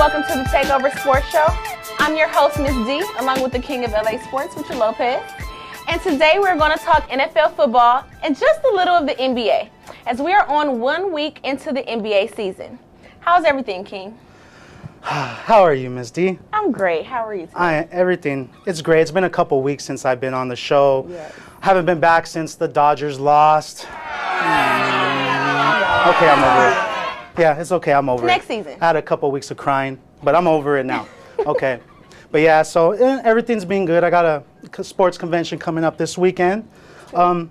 welcome to the Takeover Sports Show. I'm your host, Miss D, along with the king of LA Sports, Richie Lopez. And today we're going to talk NFL football and just a little of the NBA, as we are on 1 week into the NBA season. How's everything, King? How are you, Miss D? I'm great. How are you today? Everything. It's great. It's been a couple weeks since I've been on the show. Yes. Haven't been back since the Dodgers lost. Okay, I'm over it. Yeah, it's okay. I'm over Next it. season. I had a couple weeks of crying, but I'm over it now. Okay. But yeah, so everything's been good. I got a sports convention coming up this weekend. But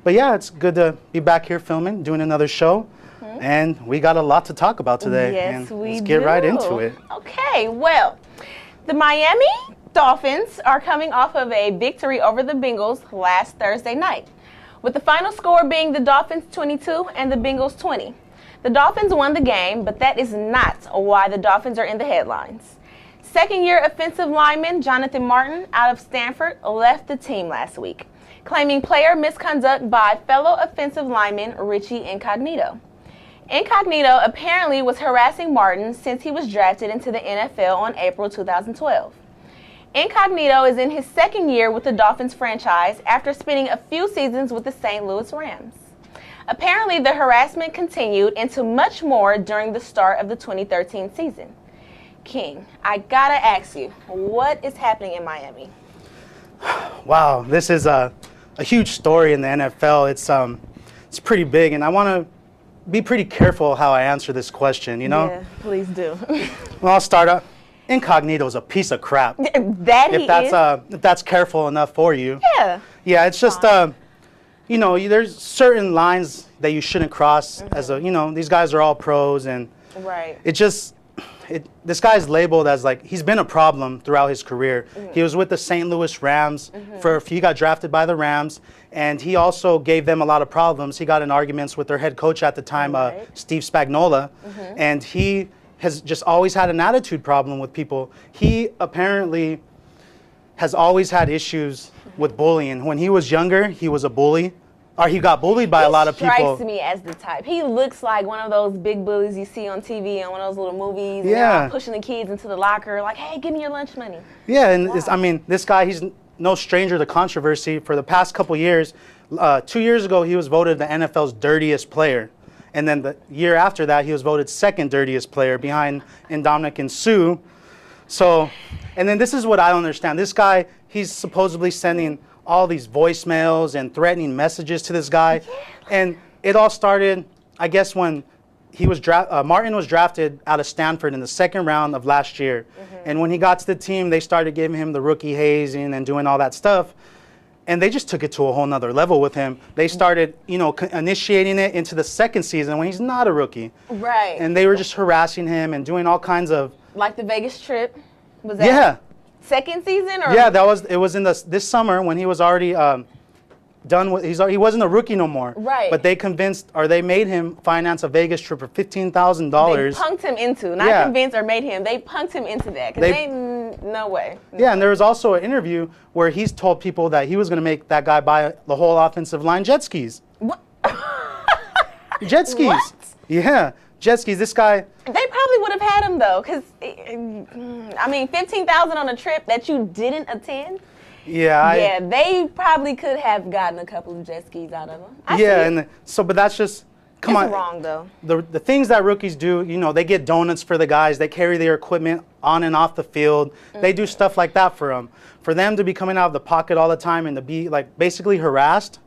yeah, it's good to be back here filming, doing another show. And we got a lot to talk about today. Yes, and we let's get right into it. Okay, well, the Miami Dolphins are coming off of a victory over the Bengals last Thursday night, with the final score being the Dolphins 22 and the Bengals 20. The Dolphins won the game, but that is not why the Dolphins are in the headlines. Second-year offensive lineman Jonathan Martin out of Stanford left the team last week, claiming player misconduct by fellow offensive lineman Richie Incognito. Incognito apparently was harassing Martin since he was drafted into the NFL on April 2012. Incognito is in his second year with the Dolphins franchise after spending a few seasons with the St. Louis Rams. Apparently, the harassment continued into much more during the start of the 2013 season. King, I gotta ask you, what is happening in Miami? Wow, this is a huge story in the NFL. It's pretty big, and I want to be pretty careful how I answer this question, you know? Yeah, please do. Well, I'll start up. Incognito is a piece of crap. If that's careful enough for you. Yeah. Yeah, it's just, you know, there's certain lines that you shouldn't cross as a, you know, these guys are all pros, and Right. this guy's labeled as like, he's been a problem throughout his career. He was with the St. Louis Rams he got drafted by the Rams, and he also gave them a lot of problems. He got in arguments with their head coach at the time, Steve Spagnuolo, and he has just always had an attitude problem with people. He apparently has always had issues with bullying. When he was younger, he was a bully. Or he got bullied by a lot of people. He strikes me as the type. He looks like one of those big bullies you see on TV and one of those little movies. And they're all pushing the kids into the locker, like, hey, give me your lunch money. Yeah, and I mean, this guy, he's no stranger to controversy. For the past couple years, 2 years ago, he was voted the NFL's dirtiest player. And then the year after that, he was voted second dirtiest player behind Incognito Sue. So, and then this is what I don't understand. This guy, he's supposedly sending all these voicemails and threatening messages to this guy. And it all started, I guess, when he was Martin was drafted out of Stanford in the second round of last year. And when he got to the team, they started giving him the rookie hazing and doing all that stuff. And they just took it to a whole nother level with him. They started, you know, initiating it into the second season when he's not a rookie. Right. And they were just harassing him and doing all kinds of... Like the Vegas trip? Was that second season? Or? Yeah, it was in this summer when he was already done with, he wasn't a rookie no more. Right. But they made him finance a Vegas trip for $15,000. They punked him into, not convinced or made him, they punked him into that. Because no way. Yeah, and there was also an interview where he's told people that he was going to make that guy buy the whole offensive line jet skis. What? Jet skis. What? Yeah, jet skis. This guy. They probably would have had him though, because I mean, $15,000 on a trip that you didn't attend. Yeah. They probably could have gotten a couple of jet skis out of him. But that's just come on. It's wrong though. The things that rookies do, you know, they get donuts for the guys. They carry their equipment on and off the field. They do stuff like that for them. For them to be coming out of the pocket all the time and to be like basically harassed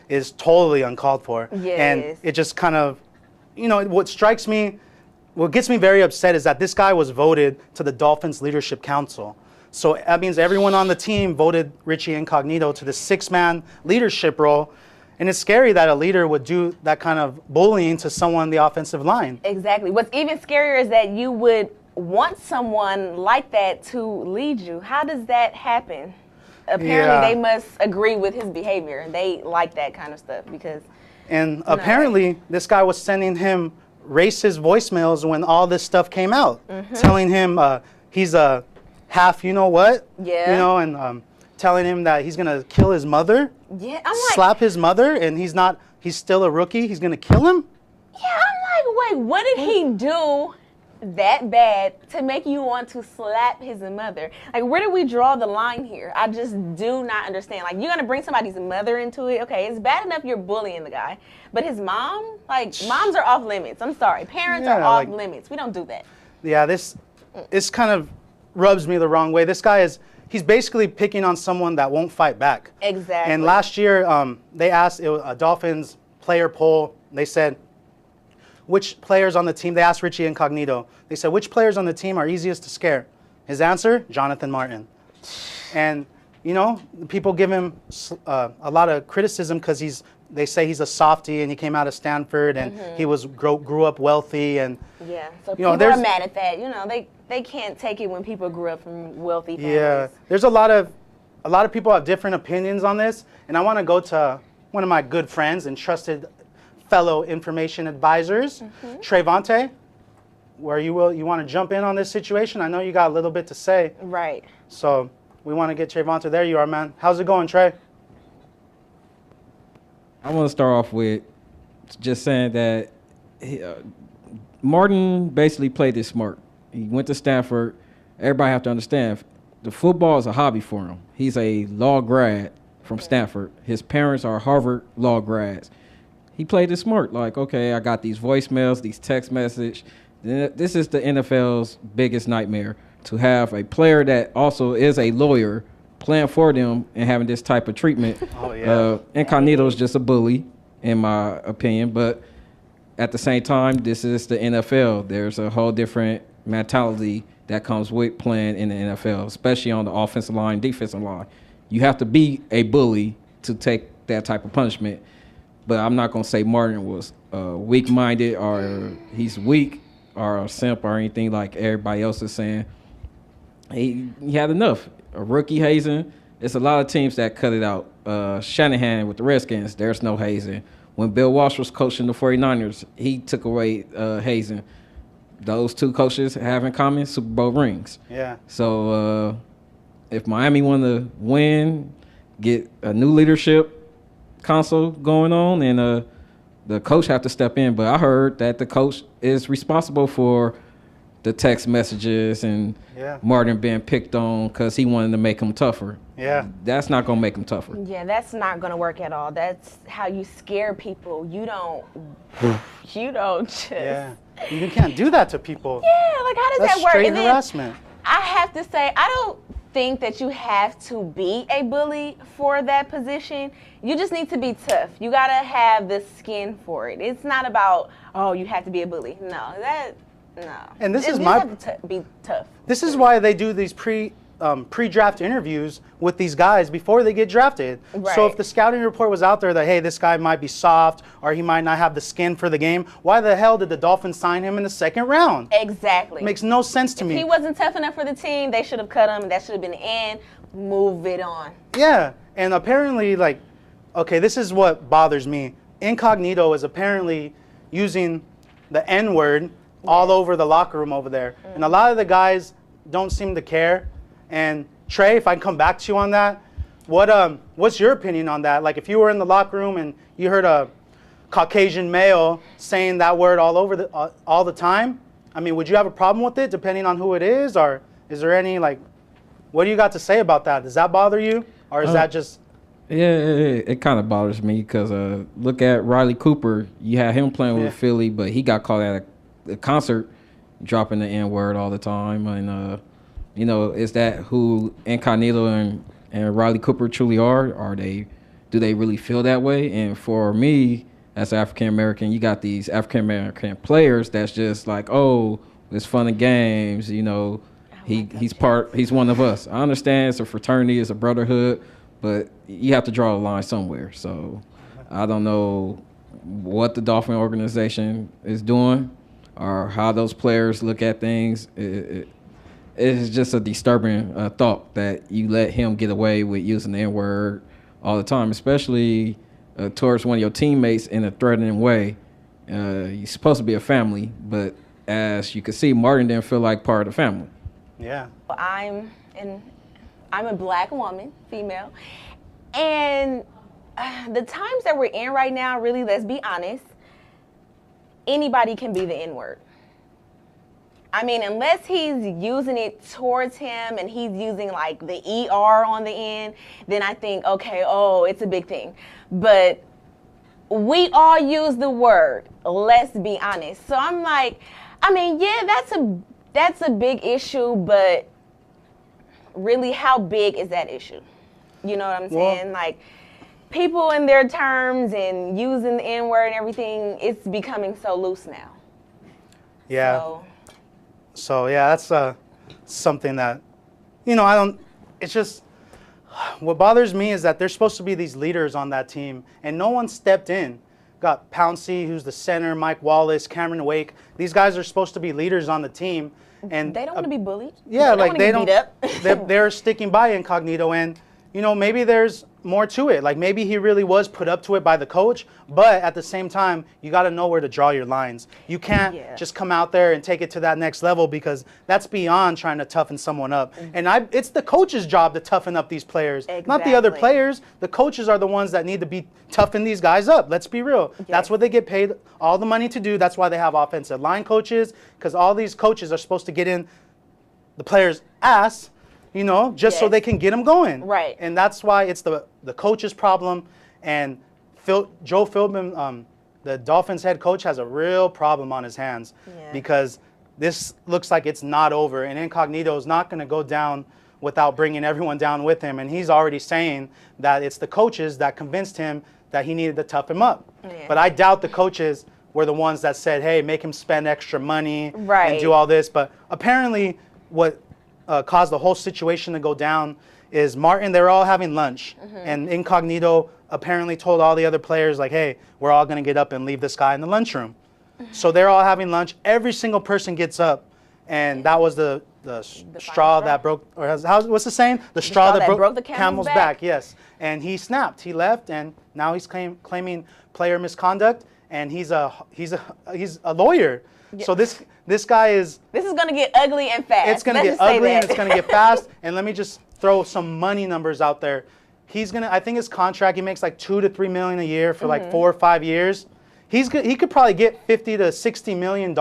is totally uncalled for. Yes. And it just kind of, you know, what gets me very upset is that this guy was voted to the Dolphins Leadership Council. So that means everyone on the team voted Richie Incognito to the 6-man leadership role. And it's scary that a leader would do that kind of bullying to someone on the offensive line. Exactly. What's even scarier is that you would want someone like that to lead you. How does that happen? Apparently they must agree with his behavior. They like that kind of stuff because... And apparently this guy was sending him racist voicemails when all this stuff came out, telling him he's a half you know what, you know, and telling him that he's going to kill his mother, slap his mother, and he's still a rookie, he's going to kill him? Yeah, I'm like, wait, what did he do that bad to make you want to slap his mother? Like, where do we draw the line here? I just do not understand. Like, you're going to bring somebody's mother into it? Okay, it's bad enough you're bullying the guy. But his mom? Like, moms are off limits. I'm sorry. Parents are off limits. We don't do that. Yeah, this kind of rubs me the wrong way. This guy he's basically picking on someone that won't fight back. Exactly. And last year, they asked, it was a Dolphins player poll. They said, which players on the team, they asked Richie Incognito, they said, which players on the team are easiest to scare? His answer, Jonathan Martin. And, you know, people give him a lot of criticism because they say he's a softie and he came out of Stanford and he grew up wealthy. And yeah, so people are mad at that. You know, they can't take it when people grew up from wealthy families. Yeah, there's a lot of people have different opinions on this, and I want to go to one of my good friends and trusted fellow information advisors, Trevante, where you want to jump in on this situation. I know you got a little bit to say. Right. So we want to get Trevante. There you are, man. How's it going, Trey? I want to start off with just saying that Martin basically played it smart. He went to Stanford. Everybody have to understand, the football is a hobby for him. He's a law grad from Stanford. His parents are Harvard law grads. He played it smart. Like, okay, I got these voicemails, these text messages. This is the NFL's biggest nightmare, to have a player that also is a lawyer playing for them and having this type of treatment. Oh, yeah. Incognito is just a bully, in my opinion. But at the same time, this is the NFL. There's a whole different mentality that comes with playing in the NFL, especially on the offensive line, defensive line. You have to be a bully to take that type of punishment. But I'm not going to say Martin was weak-minded or he's weak or a simp or anything like everybody else is saying. He had enough. A rookie hazing, it's a lot of teams that cut it out. Shanahan with the Redskins, there's no hazing. When Bill Walsh was coaching the 49ers, he took away hazing. Those two coaches have in common Super Bowl rings. Yeah. So if Miami want to win, get a new leadership console going on, and the coach have to step in. But I heard that the coach is responsible for the text messages and Martin being picked on because he wanted to make him tougher. Yeah. That's not going to make him tougher. Yeah, that's not going to work at all. That's how you scare people. You don't just... Yeah. You can't do that to people. Yeah, like how does that work? Straight harassment. I have to say, I don't think that you have to be a bully for that position. You just need to be tough. You got to have the skin for it. It's not about, oh, you have to be a bully. No. And this is you have to be tough. This is why they do these pre-draft interviews with these guys before they get drafted. Right. So if the scouting report was out there that, hey, this guy might be soft or he might not have the skin for the game, why the hell did the Dolphins sign him in the second round? Exactly. Makes no sense to me. If he wasn't tough enough for the team, they should have cut him. That should have been the end. Move it on. Yeah. And apparently, like, okay, this is what bothers me. Incognito is apparently using the N-word all over the locker room over there. And a lot of the guys don't seem to care. And Trey, if I can come back to you on that, what's your opinion on that? Like, if you were in the locker room and you heard a Caucasian male saying that word all the time, I mean, would you have a problem with it depending on who it is? Or is there any, like, what do you got to say about that? Does that bother you? Or is that just... Yeah, it kind of bothers me because look at Riley Cooper. You had him playing with Philly, but he got caught at a concert dropping the N-word all the time. And, you know, is that who Incognito and Riley Cooper truly are? Do they really feel that way? And for me, as African-American, you got these African-American players that's just like, oh, it's fun and games, you know. He's one of us. I understand it's a fraternity, it's a brotherhood, but you have to draw a line somewhere. So I don't know what the Dolphin organization is doing or how those players look at things. It's just a disturbing thought that you let him get away with using the N-word all the time, especially towards one of your teammates in a threatening way. You're supposed to be a family, but as you can see, Martin didn't feel like part of the family. Yeah. I'm a black woman, female, and the times that we're in right now, really, let's be honest, anybody can be the N-word. I mean, unless he's using it towards him and he's using like the ER on the end, then I think, okay, oh, it's a big thing. But we all use the word, let's be honest. So I'm like, I mean, yeah, that's a big issue, but really, how big is that issue? You know what I'm saying? Like, people in their terms and using the N-word and everything, it's becoming so loose now. Yeah. So yeah, that's something that, it's just, what bothers me is that there's supposed to be these leaders on that team, and no one stepped in. Got Pouncey, who's the center, Mike Wallace, Cameron Wake. These guys are supposed to be leaders on the team. And they don't want to be bullied. Yeah, they don't they're sticking by Incognito, and maybe there's more to it. Like, maybe he really was put up to it by the coach, but at the same time, you got to know where to draw your lines. You can't just come out there and take it to that next level, because that's beyond trying to toughen someone up. And it's the coach's job to toughen up these players, not the other players. The coaches are the ones that need to be toughen these guys up. Let's be real. That's what they get paid all the money to do. That's why they have offensive line coaches, because all these coaches are supposed to get in the player's ass, just so they can get them going. Right. And that's why it's the coach's problem. And Joe Philbin, the Dolphins head coach, has a real problem on his hands, because this looks like it's not over. And Incognito is not going to go down without bringing everyone down with him. And he's already saying that it's the coaches that convinced him that he needed to tough him up. But I doubt the coaches were the ones that said, hey, make him spend extra money and do all this. But apparently what caused the whole situation to go down is Martin, they were all having lunch, and Incognito apparently told all the other players, like, hey, we're all going to get up and leave this guy in the lunchroom. So they're all having lunch. Every single person gets up, and that was the straw that broke, or what's the saying? The straw that broke the camel's back. Yes. And he snapped. He left, and now he's claiming player misconduct, and he's a lawyer. So this guy is... This is going to get ugly and fast. It's going to get ugly and it's going to get fast. And let me just throw some money numbers out there. I think his contract, he makes like $2 to $3 million a year for like 4 or 5 years. He could probably get $50 to $60 million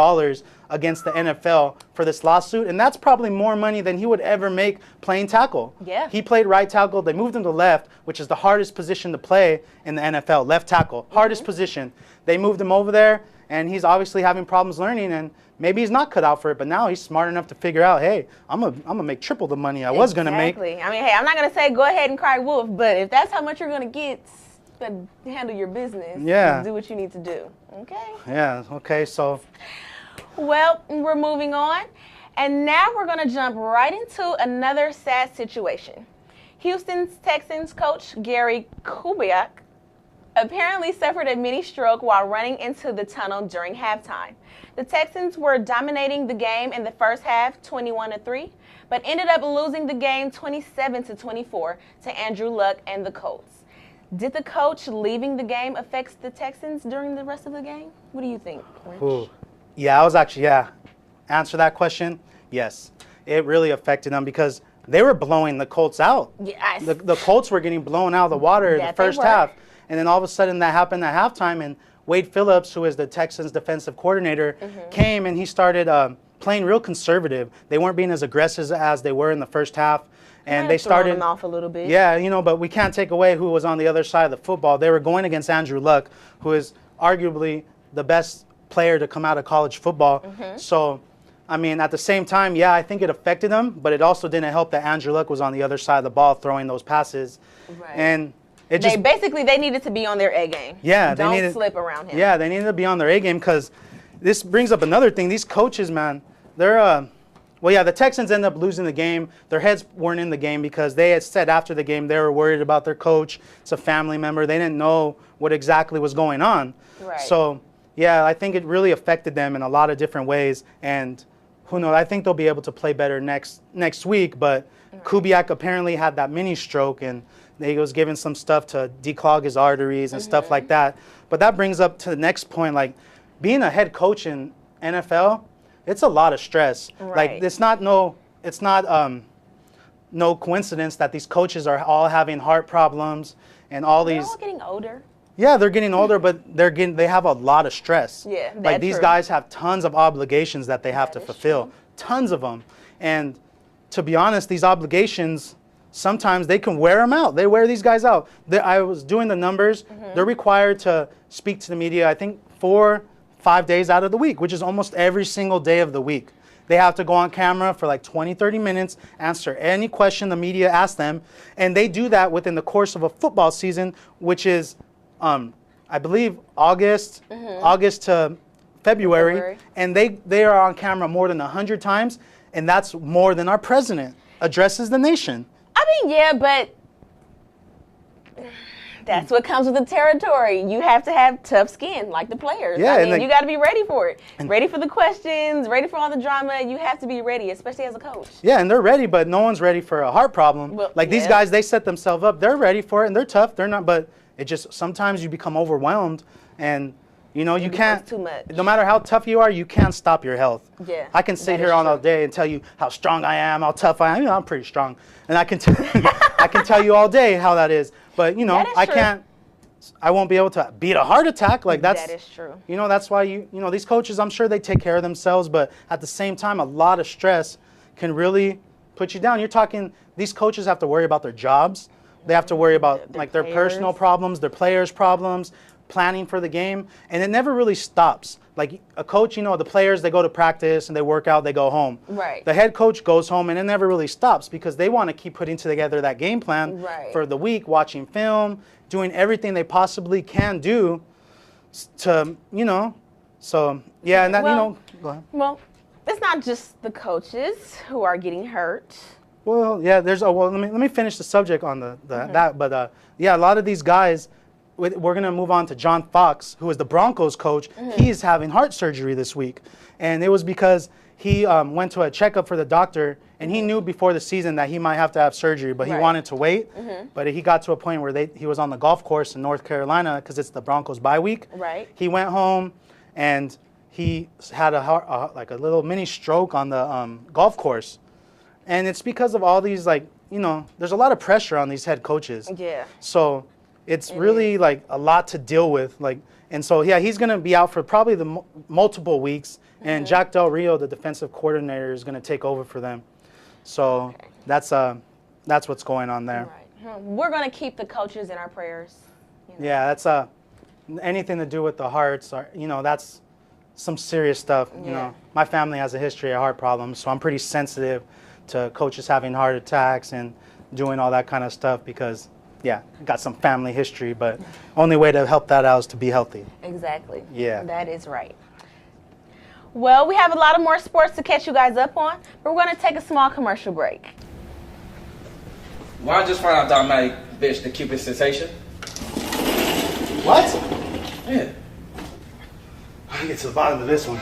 against the NFL for this lawsuit. And that's probably more money than he would ever make playing tackle. Yeah. He played right tackle. They moved him to left, which is the hardest position to play in the NFL. Left tackle, hardest position. They moved him over there. And he's obviously having problems learning, and maybe he's not cut out for it, but now he's smart enough to figure out, hey, I'm gonna make triple the money I was going to make. Exactly. I mean, hey, I'm not going to say go ahead and cry wolf, but if that's how much you're going to get, handle your business. Yeah. Do what you need to do. Okay? Yeah, okay, so. Well, we're moving on, and now we're going to jump right into another sad situation. Houston Texans coach Gary Kubiak apparently suffered a mini stroke while running into the tunnel during halftime. The Texans were dominating the game in the first half, 21-3, but ended up losing the game 27-24 to Andrew Luck and the Colts. Did the coach leaving the game affect the Texans during the rest of the game? What do you think, Rich? Ooh. Yeah, answer that question, yes. It really affected them because they were blowing the Colts out. Yes. The Colts were getting blown out of the water in the first half. And then all of a sudden that happened at halftime, and Wade Phillips, who is the Texans defensive coordinator, came and he started playing real conservative. They weren't being as aggressive as they were in the first half. And they started them off a little bit. Yeah, but we can't take away who was on the other side of the football. They were going against Andrew Luck, who is arguably the best player to come out of college football. So, I mean, at the same time, yeah, I think it affected them, but it also didn't help that Andrew Luck was on the other side of the ball throwing those passes. Right. And they needed to be on their A game. Yeah, Don't slip around him. Yeah, they needed to be on their A game, because this brings up another thing. These coaches, man, they're the Texans ended up losing the game. Their heads weren't in the game because they had said after the game they were worried about their coach. It's a family member. They didn't know what exactly was going on. Right. So, yeah, I think it really affected them in a lot of different ways. And who knows? I think they'll be able to play better next week. But Kubiak apparently had that mini stroke, and he was given some stuff to declog his arteries and stuff like that. But that brings up to the next point, like being a head coach in NFL, it's a lot of stress. Right. Like it's not no coincidence that these coaches are all having heart problems and all these. They're all getting older. Yeah, they're getting older, but they have a lot of stress. Yeah, like that's these true. guys have tons of obligations that they have That to is fulfill, true. tons of them. And to be honest, these obligations sometimes they can wear them out. They wear these guys out. I was doing the numbers. Mm-hmm. They're required to speak to the media, I think 4-5 days out of the week, which is almost every single day of the week. They have to go on camera for like 20-30 minutes, answer any question the media asks them, and they do that within the course of a football season, which is, I believe, August to February, and they are on camera more than 100 times, and that's more than our president addresses the nation. I mean, yeah, but that's what comes with the territory. You have to have tough skin, like the players. Yeah, I and mean, you got to be ready for it. Ready for the questions, ready for all the drama. You have to be ready, especially as a coach. Yeah, and they're ready, but no one's ready for a heart problem. Well, like these yeah. guys, they set themselves up. They're ready for it, and they're tough. They're not, but it just sometimes you become overwhelmed, and you becomes can't. too much. No matter how tough you are, you can't stop your health. Yeah, I can sit that here is all true. day and tell you how strong I am, how tough I am. I'm pretty strong, and I can I can tell you all day how that is. But That is I true. can't. I won't be able to beat a heart attack. Like That is true. that's why these coaches, I'm sure they take care of themselves, but at the same time, a lot of stress can really put you down. You're talking, these coaches have to worry about their jobs. They have to worry about their personal players. problems, their players' problems, planning for the game, and it never really stops. Like a coach, the players, they go to practice and they work out, they go home. Right. The head coach goes home and it never really stops because they want to keep putting together that game plan Right. for the week, watching film, doing everything they possibly can do to, so yeah, and that, Well- go ahead. Well, it's not just the coaches who are getting hurt. Well, yeah, let me finish the subject on that, but yeah, a lot of these guys, we're going to move on to John Fox, who is the Broncos coach. He's having heart surgery this week, and it was because he went to a checkup for the doctor, and he knew before the season that he might have to have surgery, but he Right. wanted to wait. But he got to a point where he was on the golf course in North Carolina because it's the Broncos bye week. Right. He went home, and he had like a little mini stroke on the golf course. And it's because of all these, there's a lot of pressure on these head coaches. Yeah. So it's really like a lot to deal with. And so, yeah, he's going to be out for probably the multiple weeks. And Jack Del Rio, the defensive coordinator, is going to take over for them. So that's what's going on there. Right. We're going to keep the coaches in our prayers. Yeah, that's anything to do with the hearts. That's some serious stuff. Yeah. My family has a history of heart problems, so I'm pretty sensitive to coaches having heart attacks and doing all that kind of stuff because, yeah, got some family history, but only way to help that out is to be healthy. Exactly. Yeah. That is right. Well, we have a lot of more sports to catch you guys up on, but we're going to take a small commercial break. Why just find out Dynamic bitch the Cupid sensation? What? Yeah. I can get to the bottom of this one.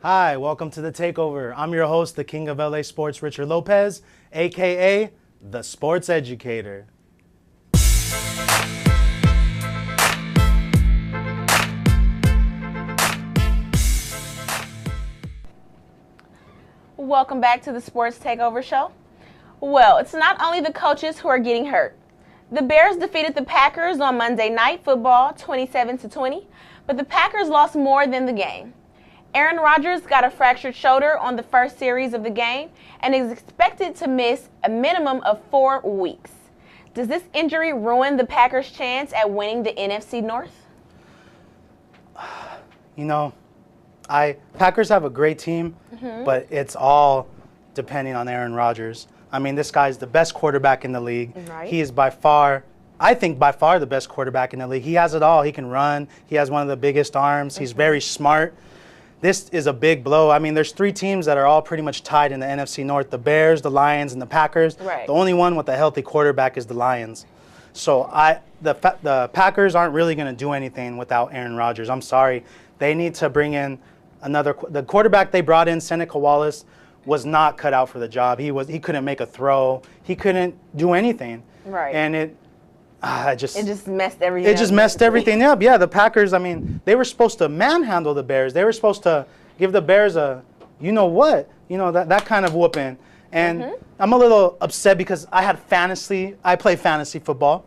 Hi, welcome to the Takeover. I'm your host, the King of LA Sports, Richard Lopez, aka the Sports Educator. Welcome back to the Sports Takeover Show. Well, it's not only the coaches who are getting hurt. The Bears defeated the Packers on Monday Night Football 27-20, but the Packers lost more than the game. Aaron Rodgers got a fractured shoulder on the first series of the game and is expected to miss a minimum of 4 weeks. Does this injury ruin the Packers' chance at winning the NFC North? Packers have a great team, but it's all depending on Aaron Rodgers. I mean, this guy's the best quarterback in the league. Right. He is by far the best quarterback in the league. He has it all. He can run. He has one of the biggest arms. He's very smart. this is a big blow. I mean, there's 3 teams that are all pretty much tied in the NFC North: the Bears, the Lions, and the Packers. Right. The only one with a healthy quarterback is the Lions. So the Packers aren't really going to do anything without Aaron Rodgers. I'm sorry. They need to bring in the quarterback they brought in, Seneca Wallace, was not cut out for the job. He couldn't make a throw. He couldn't do anything. Right. And it just messed everything up. It just messed everything up. Yeah, the Packers, I mean, they were supposed to manhandle the Bears. They were supposed to give the Bears a, that kind of whooping. And I'm a little upset because I play fantasy football.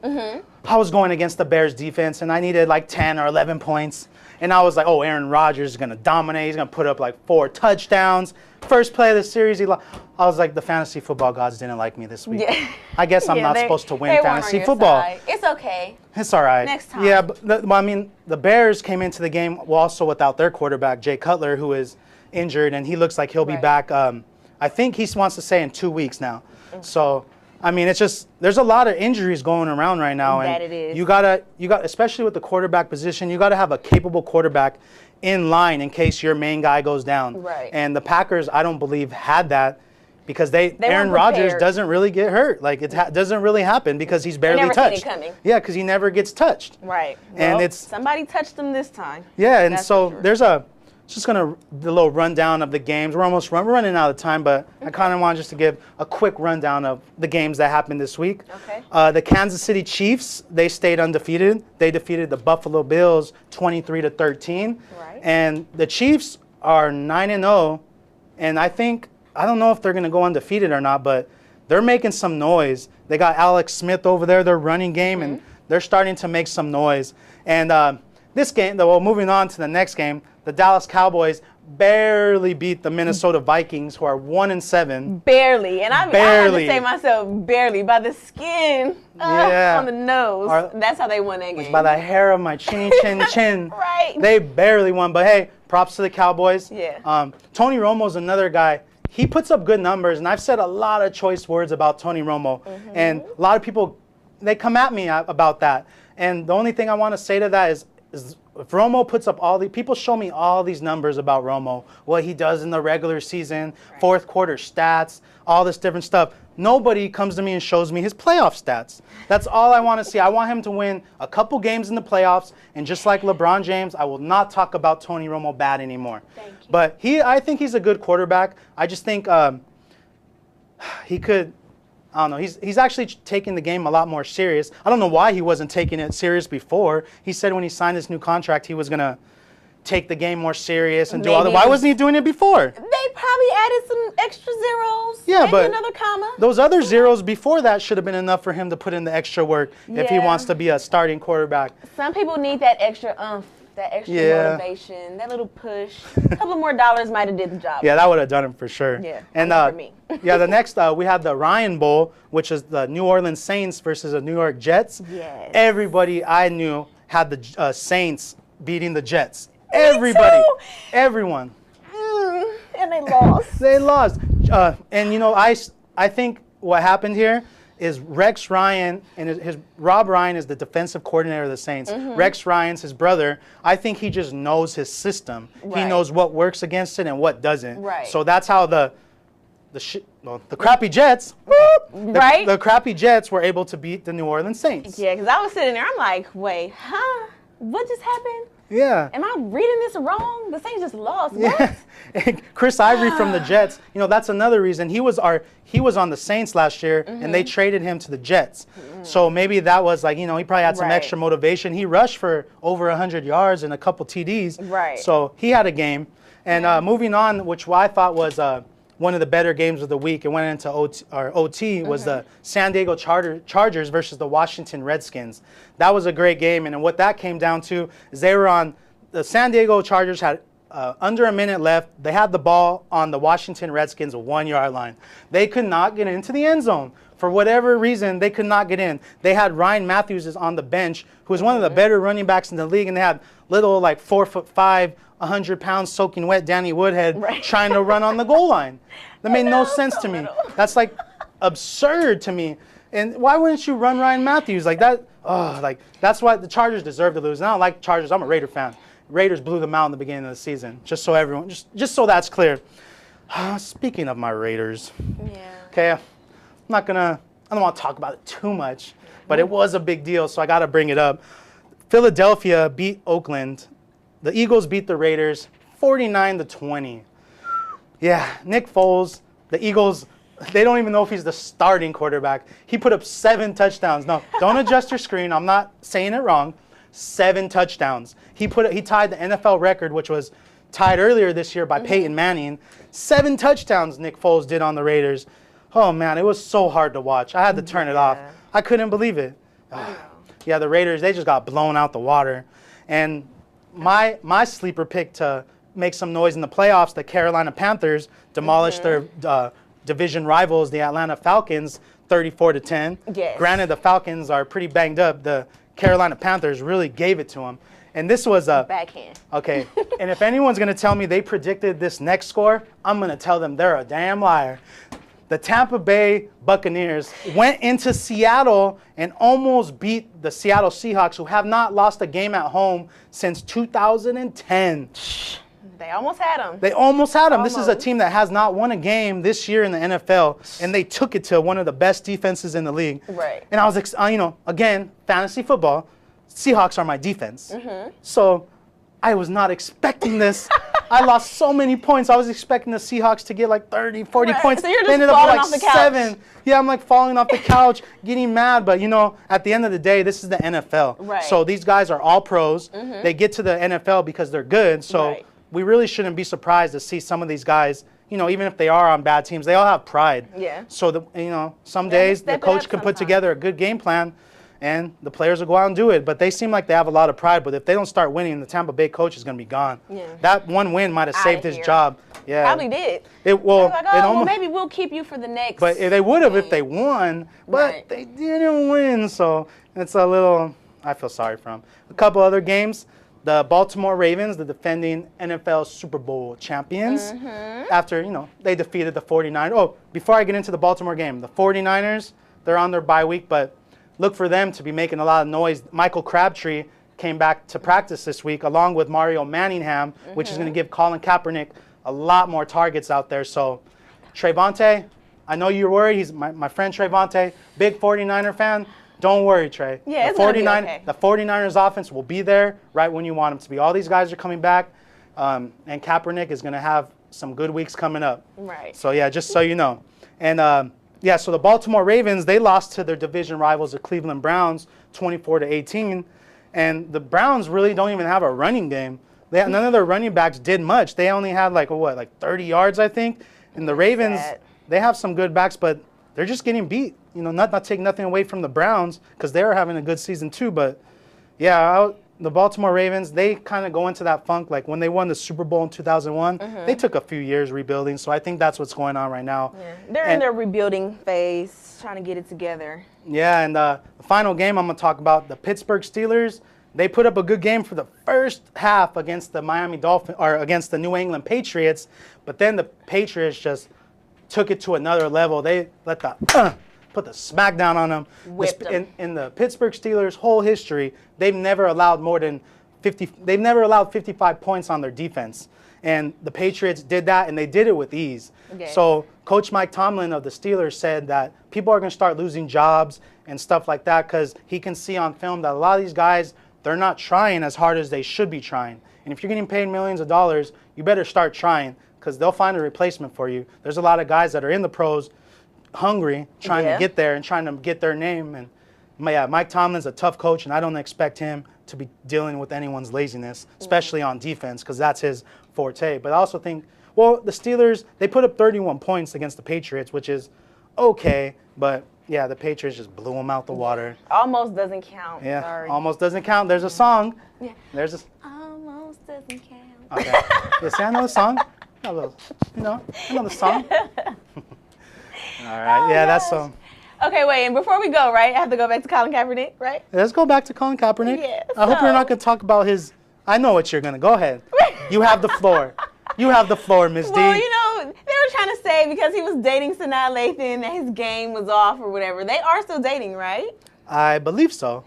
I was going against the Bears defense, and I needed like 10 or 11 points. And I was like, oh, Aaron Rodgers is going to dominate. He's going to put up like 4 touchdowns. First play of the series, I was like, the fantasy football gods didn't like me this week. Yeah. I guess I'm not supposed to win fantasy football. Side. It's okay. It's all right. Next time. Yeah, but the Bears came into the game also without their quarterback, Jay Cutler, who is injured, and he looks like he'll be back. I think he wants to say in 2 weeks now. So, I mean, it's just there's a lot of injuries going around right now, and it is. you got especially with the quarterback position, you got to have a capable quarterback in line in case your main guy goes down. Right. And the Packers, I don't believe, had that because Aaron weren't Rodgers prepared. doesn't really get hurt. Like it doesn't really happen because he's barely never touched. seen it coming. Yeah, because he never gets touched. Right. And Well, it's somebody touched them this time. yeah, and That's so for sure. there's just gonna the little rundown of the games. We're running out of time, but I kind of want just to give a quick rundown of the games that happened this week. Okay. The Kansas City Chiefs, they stayed undefeated. They defeated the Buffalo Bills 23-13. Right. And the Chiefs are 9-0, and I don't know if they're gonna go undefeated or not, but they're making some noise. They got Alex Smith over there, their running game, and they're starting to make some noise. And this game, moving on to the next game, the Dallas Cowboys barely beat the Minnesota Vikings, who are 1-7. Barely. And I have Barely. to say myself, barely, by the skin Yeah. on the nose. That's how they won that game. By the hair of my chinny chin. Right. They barely won, but hey, props to the Cowboys. Yeah. Tony Romo's another guy. He puts up good numbers, and I've said a lot of choice words about Tony Romo. And a lot of people, they come at me about that. And the only thing I want to say to that is if Romo puts up people show me all these numbers about Romo, what he does in the regular season, fourth quarter stats, all this different stuff. Nobody comes to me and shows me his playoff stats. That's all I want to see. I want him to win a couple games in the playoffs, and just like LeBron James, I will not talk about Tony Romo bad anymore. Thank you. But I think he's a good quarterback. I just think he could. I don't know. He's actually taking the game a lot more serious. I don't know why he wasn't taking it serious before. He said when he signed his new contract, he was gonna take the game more serious and do all that. Why wasn't he doing it before? They probably added some extra zeros. Yeah, maybe but another comma. those other zeros before that should have been enough for him to put in the extra work if he Yeah. wants to be a starting quarterback. Some people need that extra that extra motivation, that little push. A couple more dollars might have did the job. Yeah, that would have done him for sure. Yeah, and for me. yeah, the next we had the Ryan Bowl, which is the New Orleans Saints versus the New York Jets. Yes. Everybody I knew had the Saints beating the Jets. Everybody, too. everyone. And they lost. They lost. And I think what happened here is Rex Ryan and his Rob Ryan is the defensive coordinator of the Saints. Rex Ryan's his brother. I think he just knows his system. He Right. knows what works against it and what doesn't. Right. So that's how the crappy Jets, Right? the crappy Jets were able to beat the New Orleans Saints. Yeah, because I was sitting there, I'm like, wait, huh? What just happened? Yeah. Am I reading this wrong? The Saints just lost. What? Yeah. And Chris Ivory from the Jets, that's another reason he was on the Saints last year, and they traded him to the Jets. So maybe that was like, he probably had some Right. extra motivation. He rushed for over 100 yards and a couple TDs. Right. So he had a game. And moving on, which I thought was one of the better games of the week, it went into OT, was the San Diego Chargers versus the Washington Redskins. That was a great game, and what that came down to is the San Diego Chargers had under a minute left. They had the ball on the Washington Redskins 1 yard line. They could not get into the end zone. For whatever reason, they could not get in. They had Ryan Matthews on the bench, who is one of the better running backs in the league, and they had little 4'5", 100 pounds soaking wet Danny Woodhead trying to run on the goal line. That made no sense to me. That's absurd to me. And why wouldn't you run Ryan Matthews like that? That's why the Chargers deserve to lose. And I don't like Chargers. I'm a Raider fan. Raiders blew them out in the beginning of the season. Just so everyone, just so that's clear. Speaking of my Raiders, okay, I don't want to talk about it too much, but it was a big deal, so I got to bring it up. Philadelphia beat Oakland. The Eagles beat the Raiders 49-20. Yeah, Nick Foles, the Eagles, they don't even know if he's the starting quarterback. He put up 7 touchdowns. No, don't adjust your screen. I'm not saying it wrong. 7 touchdowns. He tied the NFL record, which was tied earlier this year by Peyton Manning. 7 touchdowns Nick Foles did on the Raiders. Oh, man, it was so hard to watch. I had to turn it off. I couldn't believe it. Yeah, the Raiders, they just got blown out the water. And my sleeper pick to make some noise in the playoffs, the Carolina Panthers demolished their division rivals, the Atlanta Falcons, 34-10. Yes. Granted, the Falcons are pretty banged up. The Carolina Panthers really gave it to them. And this was a backhand. Okay, and if anyone's going to tell me they predicted this next score, I'm going to tell them they're a damn liar. The Tampa Bay Buccaneers went into Seattle and almost beat the Seattle Seahawks, who have not lost a game at home since 2010. They almost had them. They almost had them. This is a team that has not won a game this year in the NFL, and they took it to one of the best defenses in the league. Right. And I was, again, fantasy football, Seahawks are my defense. So I was not expecting this. I lost so many points. I was expecting the Seahawks to get like 30, 40 points. So you're just they ended falling up off with the couch. 7. Yeah, I'm like falling off the couch, getting mad. But, at the end of the day, this is the NFL. Right. So these guys are all pros. They get to the NFL because they're good. So we really shouldn't be surprised to see some of these guys, even if they are on bad teams, they all have pride. Yeah. So, some days the coach can put together a good game plan and the players will go out and do it. But they seem like they have a lot of pride. But if they don't start winning, the Tampa Bay coach is going to be gone. Yeah. That one win might have saved his job. Yeah. Probably did. Well, maybe we'll keep you for the next. But they would have if they won. But they didn't win. So it's a little, I feel sorry for them. A couple other games. The Baltimore Ravens, the defending NFL Super Bowl champions, after, they defeated the 49ers. Oh, before I get into the Baltimore game, the 49ers, they're on their bye week, but look for them to be making a lot of noise. Michael Crabtree came back to practice this week, along with Mario Manningham, which is going to give Colin Kaepernick a lot more targets out there. So, Trayvonte, I know you're worried. He's my friend Trayvonte, big 49er fan. Don't worry, Trey. Yeah, it's gonna be okay. The 49ers offense will be there right when you want them to be. All these guys are coming back, and Kaepernick is going to have some good weeks coming up. Right. So, yeah, just so you know. And, so the Baltimore Ravens, they lost to their division rivals, the Cleveland Browns, 24-18. And the Browns really don't even have a running game. None of their running backs did much. They only had like 30 yards, I think. And the Ravens, they have some good backs, but they're just getting beat. Not taking nothing away from the Browns because they were having a good season too. But, yeah, the Baltimore Ravens, they kind of go into that funk. Like when they won the Super Bowl in 2001, they took a few years rebuilding. So I think that's what's going on right now. Yeah. They're in their rebuilding phase, trying to get it together. Yeah, and the final game I'm going to talk about, the Pittsburgh Steelers. They put up a good game for the first half against the against the New England Patriots. But then the Patriots just took it to another level. They let put the smack down on them. Whipped them. In the Pittsburgh Steelers' whole history, they've never allowed more than 50. They've never allowed 55 points on their defense, and the Patriots did that, and they did it with ease. Okay. So Coach Mike Tomlin of the Steelers said that people are going to start losing jobs and stuff like that because he can see on film that a lot of these guys, they're not trying as hard as they should be trying. And if you're getting paid millions of dollars, you better start trying because they'll find a replacement for you. There's a lot of guys that are in the pros hungry, trying to get there and trying to get their name. And Mike Tomlin's a tough coach, and I don't expect him to be dealing with anyone's laziness, especially on defense, because that's his forte. But I also think, the Steelers, they put up 31 points against the Patriots, which is okay, but yeah, the Patriots just blew them out the water. Almost doesn't count. Yeah, Sorry. almost doesn't count. There's a song. Yeah. Almost doesn't count. Okay. Yeah, see, I know the song. I know the song. All right, that's so. Okay, wait, and before we go, right, I have to go back to Colin Kaepernick, right? Let's go back to Colin Kaepernick. Yeah, I hope you're not going to talk about his. I know what you're going to. Go ahead. You have the floor. You have the floor, Ms. D. Well, they were trying to say because he was dating Sanaa Lathan that his game was off or whatever. They are still dating, right? I believe so.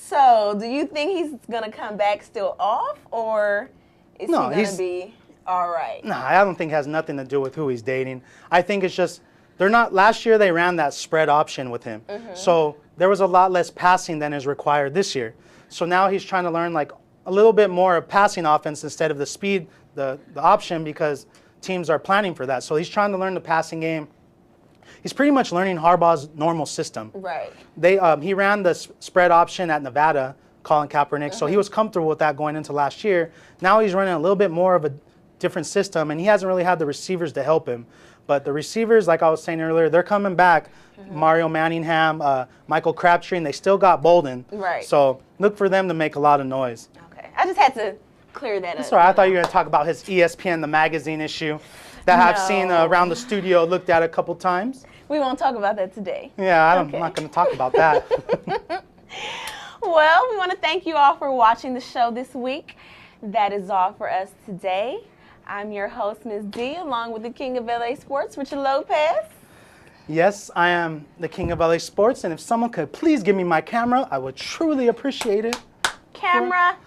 So, do you think he's gonna come back still off, or is he gonna be all right? No, I don't think it has nothing to do with who he's dating. I think it's just they're not. Last year they ran that spread option with him, so there was a lot less passing than is required this year. So now he's trying to learn like a little bit more of passing offense instead of the speed, the option, because teams are planning for that. So he's trying to learn the passing game. He's pretty much learning Harbaugh's normal system. Right. He ran the spread option at Nevada, Colin Kaepernick, so he was comfortable with that going into last year. Now he's running a little bit more of a different system, and he hasn't really had the receivers to help him. But the receivers, like I was saying earlier, they're coming back. Mario Manningham, Michael Crabtree, and they still got Bolden. Right. So look for them to make a lot of noise. Okay. I just had to clear that up. Sorry, I thought you were going to talk about his ESPN The Magazine issue that I've seen around the studio, looked at a couple times. We won't talk about that today. Yeah, I'm not going to talk about that. Well, we want to thank you all for watching the show this week. That is all for us today. I'm your host, Ms. D, along with the King of LA Sports, Richie Lopez. Yes, I am the King of LA Sports, and if someone could please give me my camera, I would truly appreciate it. Camera.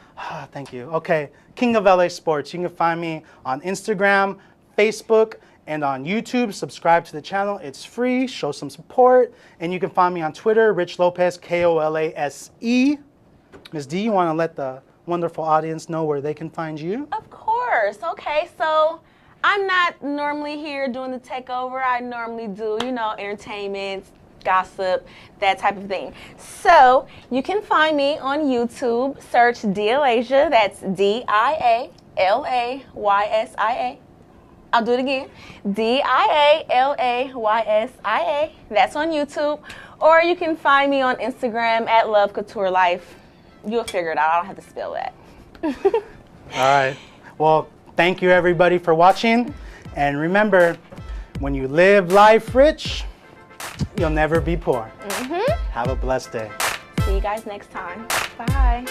Thank you. Okay, King of LA Sports. You can find me on Instagram, Facebook, and on YouTube. Subscribe to the channel. It's free. Show some support. And you can find me on Twitter, Rich Lopez, Kolase. Ms. D, you want to let the wonderful audience know where they can find you? Of course. Okay, so I'm not normally here doing the takeover. I normally do, entertainment, gossip, that type of thing. So you can find me on YouTube. Search Dialasia. That's DialaYsia. I'll do it again. DialaYsia. That's on YouTube. Or you can find me on Instagram at Love Couture Life. You'll figure it out. I don't have to spell that. All right. Well, thank you everybody for watching. And remember, when you live life rich, you'll never be poor. Have a blessed day. See you guys next time. Bye.